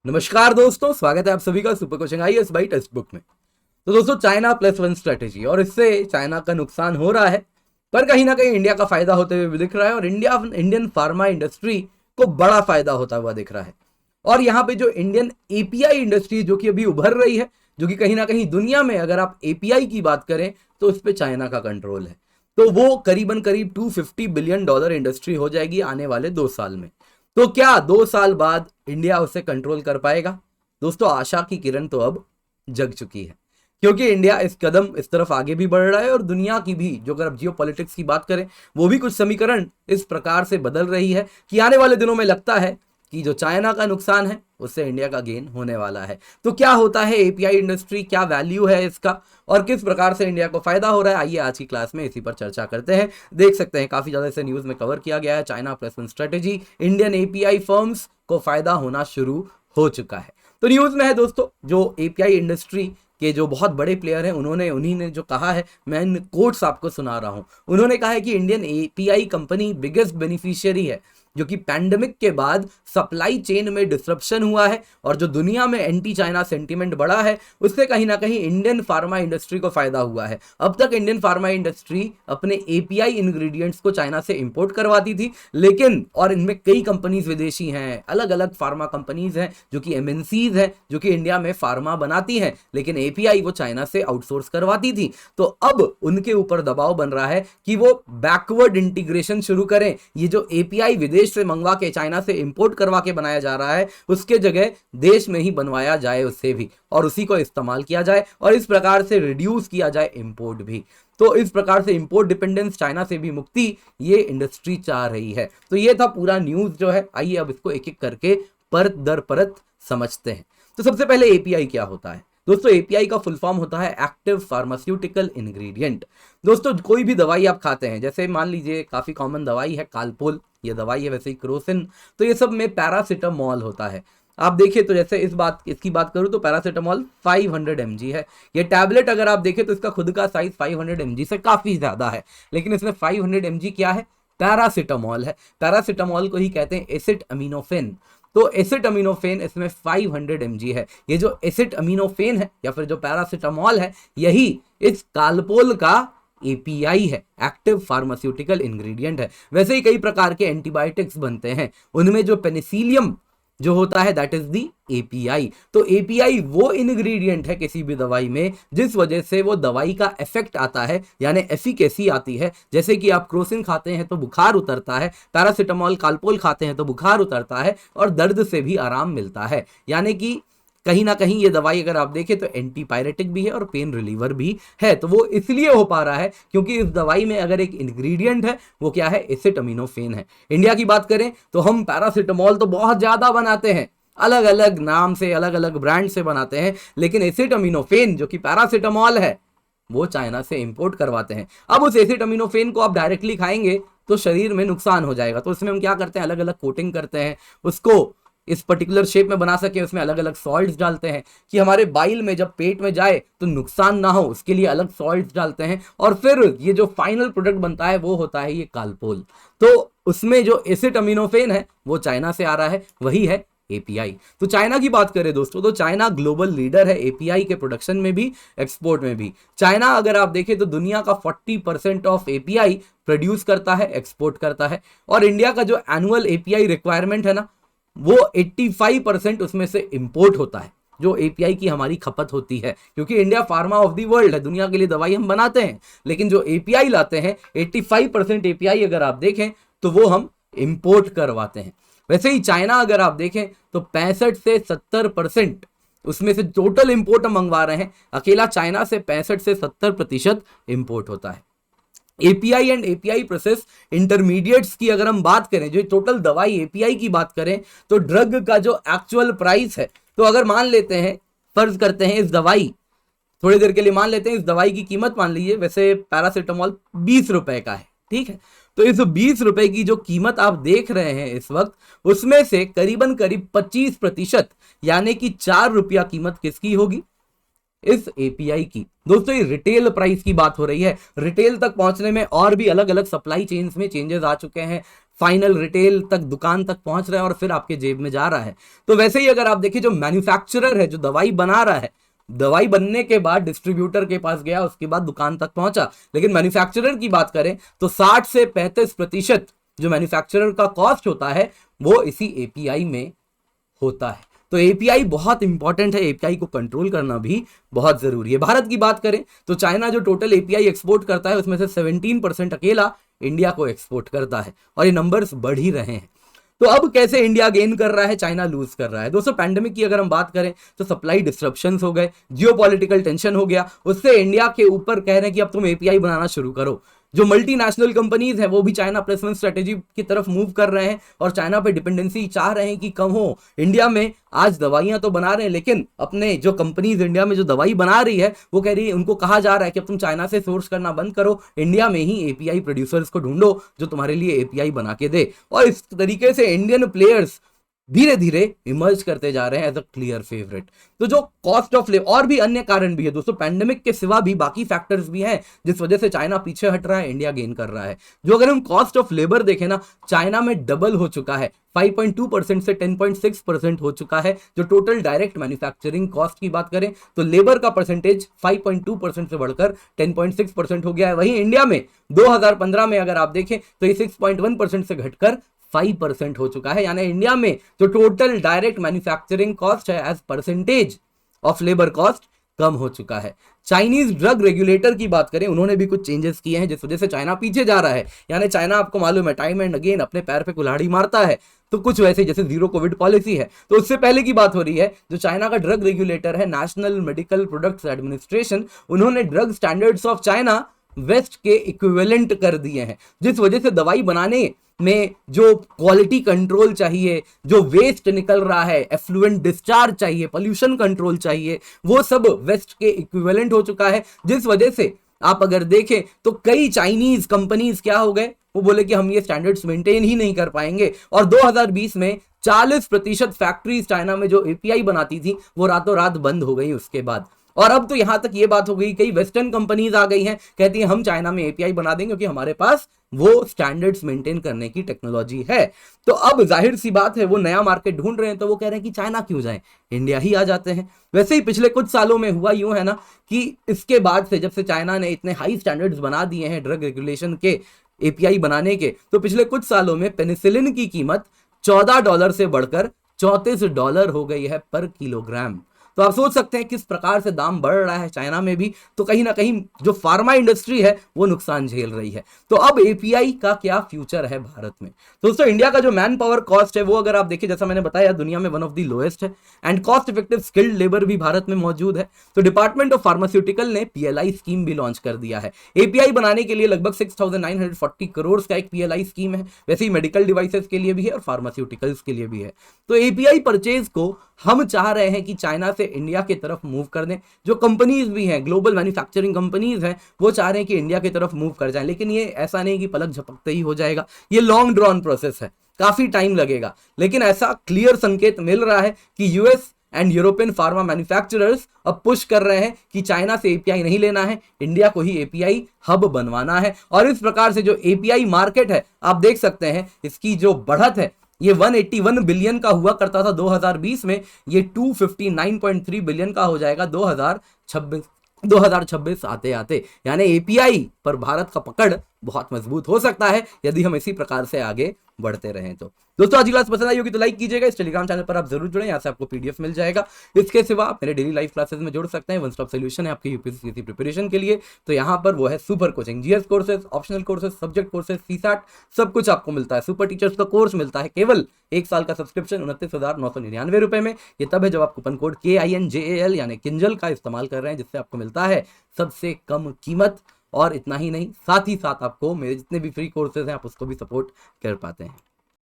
नमस्कार दोस्तों, स्वागत है आप सभी का super coaching IAS by text book में। तो दोस्तों, चाइना +1 स्ट्रेटेजी और इससे चाइना का नुकसान हो रहा है, पर कहीं ना कहीं इंडिया का फायदा होते हुए भी दिख रहा है और इंडियन फार्मा इंडस्ट्री को बड़ा फायदा होता हुआ दिख रहा है। और यहाँ पे जो इंडियन एपीआई इंडस्ट्री जो कि अभी उभर रही है, जो कि कहीं ना कहीं दुनिया में अगर आप एपीआई की बात करें तो उस पर चाइना का कंट्रोल है। तो वो करीबन करीब $250 बिलियन इंडस्ट्री हो जाएगी आने वाले 2 साल में। तो क्या 2 साल बाद इंडिया उसे कंट्रोल कर पाएगा? दोस्तों, आशा की किरण तो अब जग चुकी है, क्योंकि इंडिया इस तरफ आगे भी बढ़ रहा है और दुनिया की भी, जो अगर जियो पॉलिटिक्स की बात करें, वो भी कुछ समीकरण इस प्रकार से बदल रही है कि आने वाले दिनों में लगता है कि जो चाइना का नुकसान है उससे इंडिया का गेन होने वाला है। तो क्या होता है एपीआई इंडस्ट्री, क्या वैल्यू है इसका और किस प्रकार से इंडिया को फायदा हो रहा है, आइए आज की क्लास में इसी पर चर्चा करते हैं। देख सकते हैं काफी ज्यादा इसे न्यूज में कवर किया गया है। China +1 strategy, Indian API firms को फायदा होना शुरू हो चुका है। तो न्यूज में है दोस्तों, जो एपीआई इंडस्ट्री के जो बहुत बड़े प्लेयर हैं उन्हीं ने जो कहा है, मैं इन कोट्स आपको सुना रहा हूं। उन्होंने कहा है कि Indian API company biggest beneficiary है, जो कि पैंडेमिक के बाद सप्लाई चेन में डिसरप्शन हुआ है और जो दुनिया में एंटी चाइना सेंटीमेंट बढ़ा है, उससे कहीं ना कहीं इंडियन फार्मा इंडस्ट्री को फायदा हुआ है। अब तक इंडियन फार्मा इंडस्ट्री अपने एपीआई इंग्रेडिएंट्स को चाइना से इंपोर्ट करवाती थी, लेकिन और इनमें कई कंपनीज विदेशी हैं, अलग अलग फार्मा कंपनीज हैं जो कि एमएनसीज हैं, जो कि इंडिया में फार्मा बनाती हैं, लेकिन एपीआई वो चाइना से आउटसोर्स करवाती थी। तो अब उनके ऊपर दबाव बन रहा है कि वो बैकवर्ड इंटीग्रेशन शुरू करें। ये जो एपीआई विदेश से मंगवा के चाइना से इंपोर्ट करवा के बनाया जा रहा है, उसके जगह देश में ही बनवाया जाए उससे भी, और उसी को इस्तेमाल किया जाए और इस प्रकार से रिड्यूस किया जाए इंपोर्ट भी। तो इस प्रकार से इंपोर्ट डिपेंडेंस, चाइना से भी मुक्ति, ये इंडस्ट्री चाह रही है। तो ये था पूरा न्यूज जो है। आइए अब इसको एक एक करके परत दर परत समझते हैं। तो सबसे पहले एपीआई क्या होता है दोस्तों? एपीआई का फुल फॉर्म होता है एक्टिव फार्मास्यूटिकल इंग्रेडिएंट। दोस्तों, कोई भी दवाई आप खाते हैं, जैसे मान लीजिए काफी कॉमन दवाई है कालपोल, ये दवाई है, वैसे ही क्रोसिन, तो ये सब में पैरासिटामोल होता है। आप देखिए तो जैसे इसकी बात करूं तो पैरासिटामोल 500 mg है। ये टैबलेट अगर आप देखें तो इसका खुद का साइज 500 mg से काफी ज्यादा है, लेकिन इसमें 500 mg क्या है? पैरासिटामोल है। पैरासिटामोल को ही कहते हैं एसिड अमीनोफेन। तो एसिड अमीनोफेन इसमें 500 mg है। ये जो एसिड अमीनोफेन है या फिर जो पैरासिटामोल है, यही इस कालपोल का एपीआई है, एक्टिव फार्मास्यूटिकल इंग्रेडिएंट है। वैसे ही कई प्रकार के एंटीबायोटिक्स बनते हैं, उनमें जो पेनिसिलियम जो होता है, दैट इज दी एपीआई। तो एपीआई वो इंग्रेडिएंट है किसी भी दवाई में जिस वजह से वो दवाई का इफेक्ट आता है, यानी एफिकेसी आती है। जैसे कि आप क्रोसिन खाते हैं तो बुखार उतरता है, पैरासिटामोल कालपोल खाते हैं तो बुखार उतरता है और दर्द से भी आराम मिलता है। यानी कि कहीं ना कहीं ये दवाई अगर आप देखें तो एंटीपायरेटिक भी है और पेन रिलीवर भी है। तो वो इसलिए हो पा रहा है क्योंकि इस दवाई में अगर एक इंग्रेडिएंट है, वो क्या है? एसिड अमीनोफेन है। इंडिया की बात करें तो हम पैरासिटामोल तो बहुत ज्यादा बनाते हैं, अलग अलग नाम से, अलग अलग ब्रांड से बनाते हैं, लेकिन एसिड अमीनोफेन जो कि पैरासिटामोल है, वो चाइना से इंपोर्ट करवाते हैं। अब उस एसिड अमीनोफेन को आप डायरेक्टली खाएंगे तो शरीर में नुकसान हो जाएगा। तो इसमें हम क्या करते हैं? अलग अलग कोटिंग करते हैं, उसको इस पर्टिकुलर शेप में बना सके, उसमें अलग अलग सॉल्ट्स डालते हैं कि हमारे बाइल में जब पेट में जाए तो नुकसान ना हो, उसके लिए अलग सॉल्ट्स डालते हैं। और फिर ये जो फाइनल प्रोडक्ट बनता है वो होता है ये कालपोल। तो उसमें जो एसिड अमीनोफेन है वो चाइना से आ रहा है, वही है एपीआई। तो चाइना की बात करें दोस्तों, तो चाइना ग्लोबल लीडर है एपीआई के प्रोडक्शन में भी, एक्सपोर्ट में भी। चाइना अगर आप देखें तो दुनिया का 40% ऑफ एपीआई प्रोड्यूस करता है, एक्सपोर्ट करता है। और इंडिया का जो एनुअल एपीआई रिक्वायरमेंट है ना, वो 85% उसमें से इंपोर्ट होता है, जो एपीआई की हमारी खपत होती है। क्योंकि India pharma of the world है, दुनिया के लिए दवाई हम बनाते हैं, लेकिन जो एपीआई लाते हैं 85% एपीआई अगर आप देखें तो वो हम इंपोर्ट करवाते हैं। वैसे ही चाइना अगर आप देखें तो 65 से 70% उसमें से टोटल इंपोर्ट हम मंगवा रहे हैं, अकेला चाइना से 65 से 70% इंपोर्ट होता है। API and API process intermediates की अगर हम बात करें, जो टोटल दवाई एपीआई की बात करें, तो ड्रग का जो एक्चुअल प्राइस है, तो अगर मान लेते हैं, फर्ज करते हैं इस दवाई, थोड़ी देर के लिए मान लेते हैं इस दवाई की कीमत, मान लीजिए वैसे पैरासिटामोल 20 रुपए का है, ठीक है। तो इस 20 रुपए की जो कीमत आप देख रहे हैं इस वक्त, उसमें से करीबन करीब 25% यानी कि 4 रुपया कीमत किसकी होगी? इस एपीआई की। दोस्तों, ये रिटेल प्राइस की बात हो रही है। रिटेल तक पहुंचने में और भी अलग अलग सप्लाई चेन्स में चेंजेस आ चुके हैं। फाइनल रिटेल तक, दुकान तक पहुंच रहा है और फिर आपके जेब में जा रहा है। तो वैसे ही अगर आप देखिए जो मैन्युफैक्चरर है, जो दवाई बना रहा है, दवाई बनने के बाद डिस्ट्रीब्यूटर के पास गया, उसके बाद दुकान तक पहुंचा, लेकिन मैन्युफैक्चरर की बात करें तो 60 से 35% जो मैन्युफैक्चरर का कॉस्ट होता है वो इसी एपीआई में होता है। तो एपीआई बहुत इंपॉर्टेंट है, एपीआई को कंट्रोल करना भी बहुत जरूरी है। भारत की बात करें तो चाइना जो टोटल एपीआई एक्सपोर्ट करता है उसमें से 17% अकेला इंडिया को एक्सपोर्ट करता है, और ये नंबर्स बढ़ ही रहे हैं। तो अब कैसे इंडिया गेन कर रहा है, चाइना लूज कर रहा है? दोस्तों पैंडेमिक की अगर हम बात करें तो सप्लाई डिस्ट्रप्शंस हो गए, जियोपॉलिटिकल टेंशन हो गया, उससे इंडिया के ऊपर कह रहे हैं कि अब तुम एपीआई बनाना शुरू करो। जो मल्टीनेशनल कंपनीज हैं वो भी चाइना प्लस वन स्ट्रेटेजी की तरफ मूव कर रहे हैं और चाइना पे डिपेंडेंसी चाह रहे हैं कि कम हो। इंडिया में आज दवाइयां तो बना रहे हैं, लेकिन अपने जो कंपनीज इंडिया में जो दवाई बना रही है वो कह रही है, उनको कहा जा रहा है कि अब तुम चाइना से सोर्स करना बंद करो, इंडिया में ही एपीआई प्रोड्यूसर्स को ढूंढो जो तुम्हारे लिए एपीआई बना के दे। और इस तरीके से इंडियन प्लेयर्स धीरे धीरे इमर्ज करते जा रहे हैं एज अ क्लियर फेवरेट। तो जो कॉस्ट ऑफ लेबर, और भी अन्य कारण भी है दोस्तों, पैंडेमिक के सिवा भी बाकी फैक्टर्स भी हैं जिस वजह से चाइना पीछे हट रहा है, इंडिया गेन कर रहा है। जो अगर हम कॉस्ट ऑफ लेबर देखें ना, चाइना में डबल हो चुका है, 5.2% से 10.6% हो चुका है। जो टोटल डायरेक्ट मैन्युफैक्चरिंग कॉस्ट की बात करें तो लेबर का परसेंटेज 5.2% से बढ़कर 10.6% हो गया है। वहीं इंडिया में 2015 में अगर आप देखें तो ये 6.1% से घटकर 5% हो चुका है। यानी इंडिया में जो टोटल डायरेक्ट मैन्युफैक्चरिंग कॉस्ट है as percentage of labour cost कम हो चुका है। चाइनीज ड्रग रेगुलेटर की बात करें, उन्होंने भी कुछ चेंजेस किए हैं जिस वजह से चाइना पीछे जा रहा है। यानी चाइना आपको मालूम है टाइम एंड अगेन अपने पैर पे कुल्हाड़ी मारता है, तो कुछ वैसे जैसे जीरो कोविड पॉलिसी है। तो उससे पहले की बात हो रही है, जो चाइना का ड्रग रेगुलेटर है नेशनल मेडिकल प्रोडक्ट्स एडमिनिस्ट्रेशन, उन्होंने drug standards of China west के इक्विवेलेंट कर दिए हैं, जिस वजह से दवाई बनाने में जो क्वालिटी कंट्रोल चाहिए, जो वेस्ट निकल रहा है, एफ्लुएंट डिस्चार्ज चाहिए, पोल्यूशन कंट्रोल चाहिए, वो सब वेस्ट के इक्विवेलेंट हो चुका है। जिस वजह से आप अगर देखें तो कई चाइनीज कंपनीज क्या हो गए, वो बोले कि हम ये स्टैंडर्ड्स मेंटेन ही नहीं कर पाएंगे। और 2020 में 40% फैक्ट्रीज चाइना में जो एपीआई बनाती थी वो रातों रात बंद हो गई उसके बाद। और अब तो यहां तक ये बात हो गई, कई वेस्टर्न कंपनीज आ गई हैं, कहती हैं हम चाइना में एपीआई बना देंगे क्योंकि हमारे पास वो स्टैंडर्ड्स मेंटेन करने की टेक्नोलॉजी है। तो अब जाहिर सी बात है वो नया मार्केट ढूंढ रहे हैं, तो वो कह रहे हैं कि चाइना क्यों जाए, इंडिया ही आ जाते हैं। वैसे ही पिछले कुछ सालों में हुआ यूं है ना कि इसके बाद से जब से चाइना ने इतने हाई स्टैंडर्ड्स बना दिए हैं ड्रग रेगुलेशन के, एपीआई बनाने के, तो पिछले कुछ सालों में पेनिसिलिन की कीमत $14 से बढ़कर $34 हो गई है पर किलोग्राम। तो आप सोच सकते हैं किस प्रकार से दाम बढ़ रहा है चाइना में भी। तो कहीं ना कहीं जो फार्मा इंडस्ट्री है वो नुकसान झेल रही है। तो अब एपीआई का क्या फ्यूचर है भारत में? तो दोस्तों इंडिया का जो मैन पावर कॉस्ट है वो अगर आप देखिए, जैसा मैंने बताया, दुनिया में वन ऑफ द लोएस्ट है, and cost effective skilled labour भी भारत में मौजूद है। तो डिपार्टमेंट ऑफ फार्मास्यूटिकल ने पीएलआई स्कीम भी लॉन्च कर दिया है। एपीआई बनाने के लिए लगभग 6,940 करोड़ का एक पीएलआई स्कीम है। वैसे ही मेडिकल डिवाइसेस के लिए भी है और फार्मास्यूटिकल्स के लिए भी है। तो एपीआई परचेज को हम चाह रहे हैं कि चाइना से इंडिया की तरफ मूव कर दें। जो कंपनीज भी हैं, ग्लोबल मैन्युफैक्चरिंग कंपनीज हैं, वो चाह रहे हैं कि इंडिया की तरफ मूव कर जाएं। लेकिन ये ऐसा नहीं कि पलक झपकते ही हो जाएगा, ये लॉन्ग ड्रॉन प्रोसेस है, काफी टाइम लगेगा। लेकिन ऐसा क्लियर संकेत मिल रहा है कि US and European pharma manufacturers अब पुश कर रहे हैं कि चाइना से एपीआई नहीं लेना है, इंडिया को ही एपीआई हब बनवाना है। और इस प्रकार से जो एपीआई मार्केट है, आप देख सकते हैं इसकी जो बढ़त है, ये 181 बिलियन का हुआ करता था 2020 में, ये 259.3 बिलियन का हो जाएगा 2026 आते आते। यानी एपीआई पर भारत का पकड़ बहुत मजबूत हो सकता है यदि हम इसी प्रकार से आगे बढ़ते रहें। तो दोस्तों आज की क्लास पसंद आई होगी तो लाइक कीजिएगा, इस टेलीग्राम चैनल पर आप जरूर जुड़ें, यहाँ से आपको पीडीएफ मिल जाएगा। इसके सिवा आप मेरे डेली लाइव क्लासेस में जुड़ सकते हैं, वन स्टॉप सोल्यूशन है आपकी यूपीएससी प्रिपरेशन के लिए। तो यहाँ पर वो है super coaching, GS courses, optional courses, subject courses, CSAT, सब कुछ आपको मिलता है। सुपर टीचर्स का कोर्स मिलता है केवल 1 साल का सब्सक्रिप्शन 29,999 रुपए में। ये तब है जब आप कूपन कोड KINJAL यानी किंजल का इस्तेमाल कर रहे हैं, जिससे आपको मिलता है सबसे कम कीमत। और इतना ही नहीं, साथ ही साथ आपको मेरे जितने भी फ्री कोर्सेज हैं आप उसको भी सपोर्ट कर पाते हैं।